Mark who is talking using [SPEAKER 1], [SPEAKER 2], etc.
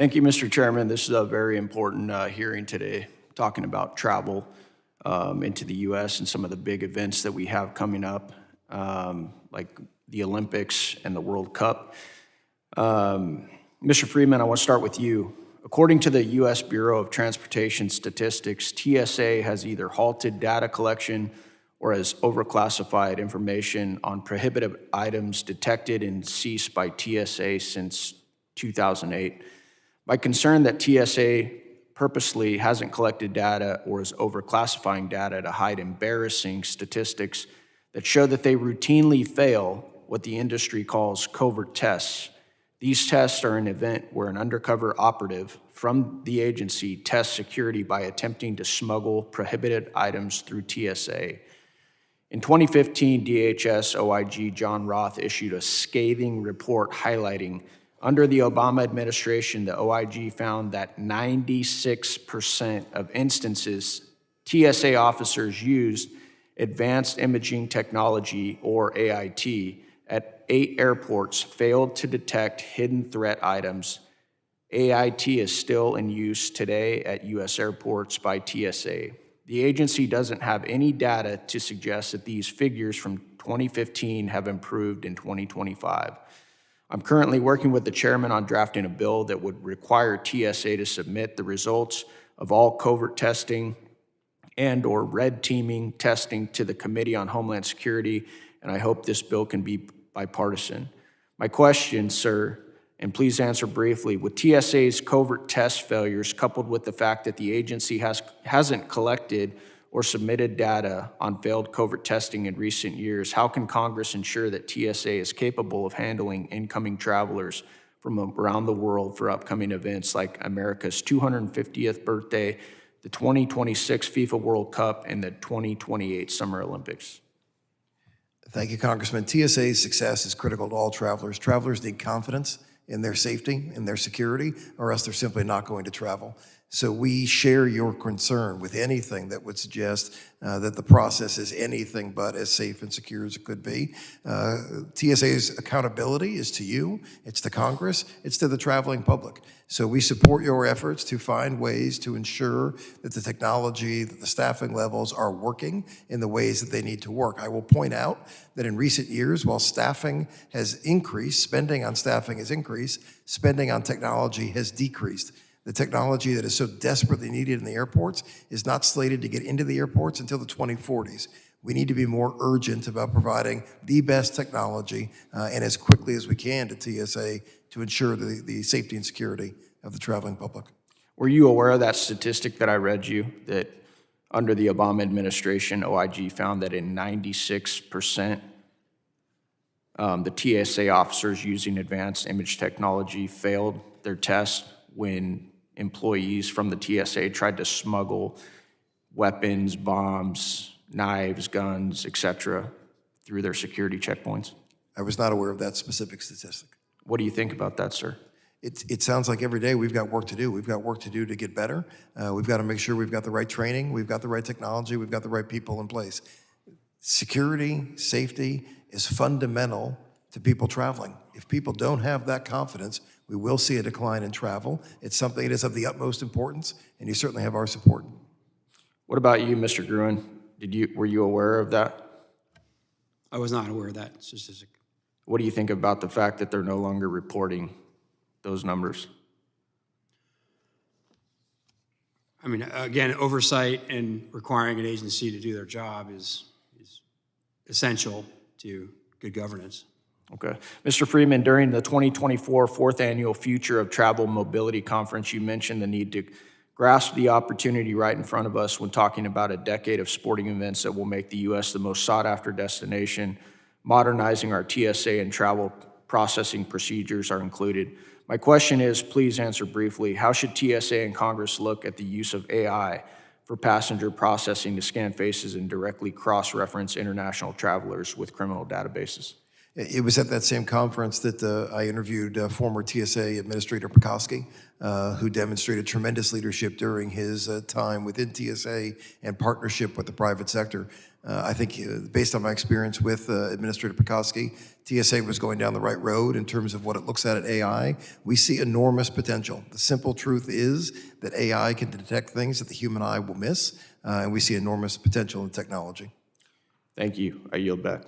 [SPEAKER 1] Thank you, Mr. Chairman. This is a very important hearing today, talking about travel into the U.S. and some of the big events that we have coming up, like the Olympics and the World Cup. Mr. Freeman, I want to start with you. According to the U.S. Bureau of Transportation Statistics, TSA has either halted data collection or has overclassified information on prohibited items detected and seized by TSA since 2008. My concern that TSA purposely hasn't collected data or is overclassifying data to hide embarrassing statistics that show that they routinely fail what the industry calls covert tests. These tests are an event where an undercover operative from the agency tests security by attempting to smuggle prohibited items through TSA. In 2015, DHS OIG John Roth issued a scathing report highlighting under the Obama administration, the OIG found that 96% of instances TSA officers used advanced imaging technology, or AIT, at 8 airports failed to detect hidden threat items. AIT is still in use today at U.S. airports by TSA. The agency doesn't have any data to suggest that these figures from 2015 have improved in 2025. I'm currently working with the chairman on drafting a bill that would require TSA to submit the results of all covert testing and/or red teaming testing to the Committee on Homeland Security, and I hope this bill can be bipartisan. My question, sir, and please answer briefly, with TSA's covert test failures coupled with the fact that the agency hasn't collected or submitted data on failed covert testing in recent years, how can Congress ensure that TSA is capable of handling incoming travelers from around the world for upcoming events like America's 250th birthday, the 2026 FIFA World Cup, and the 2028 Summer Olympics?
[SPEAKER 2] Thank you, Congressman. TSA's success is critical to all travelers. Travelers need confidence in their safety, in their security, or else they're simply not going to travel. So we share your concern with anything that would suggest that the process is anything but as safe and secure as it could be. TSA's accountability is to you, it's to Congress, it's to the traveling public. So we support your efforts to find ways to ensure that the technology, that the staffing levels are working in the ways that they need to work. I will point out that in recent years, while staffing has increased, spending on staffing has increased, spending on technology has decreased. The technology that is so desperately needed in the airports is not slated to get into the airports until the 2040s. We need to be more urgent about providing the best technology and as quickly as we can to TSA to ensure the safety and security of the traveling public.
[SPEAKER 1] Were you aware of that statistic that I read you, that under the Obama administration, OIG found that in 96%, the TSA officers using advanced image technology failed their test when employees from the TSA tried to smuggle weapons, bombs, knives, guns, etc., through their security checkpoints?
[SPEAKER 2] I was not aware of that specific statistic.
[SPEAKER 1] What do you think about that, sir?
[SPEAKER 2] It sounds like every day we've got work to do. We've got work to do to get better. We've got to make sure we've got the right training, we've got the right technology, we've got the right people in place. Security, safety is fundamental to people traveling. If people don't have that confidence, we will see a decline in travel. It's something that is of the utmost importance, and you certainly have our support.
[SPEAKER 1] What about you, Mr. Gruen? Were you aware of that?
[SPEAKER 3] I was not aware of that statistic.
[SPEAKER 1] What do you think about the fact that they're no longer reporting those numbers?
[SPEAKER 3] I mean, again, oversight and requiring an agency to do their job is essential to good governance.
[SPEAKER 1] Okay. Mr. Freeman, during the 2024 fourth annual Future of Travel Mobility Conference, you mentioned the need to grasp the opportunity right in front of us when talking about a decade of sporting events that will make the U.S. the most sought-after destination. Modernizing our TSA and travel processing procedures are included. My question is, please answer briefly, how should TSA and Congress look at the use of AI for passenger processing to scan faces and directly cross-reference international travelers with criminal databases?
[SPEAKER 2] It was at that same conference that I interviewed former TSA Administrator Pekoski, who demonstrated tremendous leadership during his time within TSA and partnership with the private sector. I think, based on my experience with Administrator Pekoski, TSA was going down the right road in terms of what it looks at AI. We see enormous potential. The simple truth is that AI can detect things that the human eye will miss, and we see enormous potential in technology.
[SPEAKER 1] Thank you. I yield back.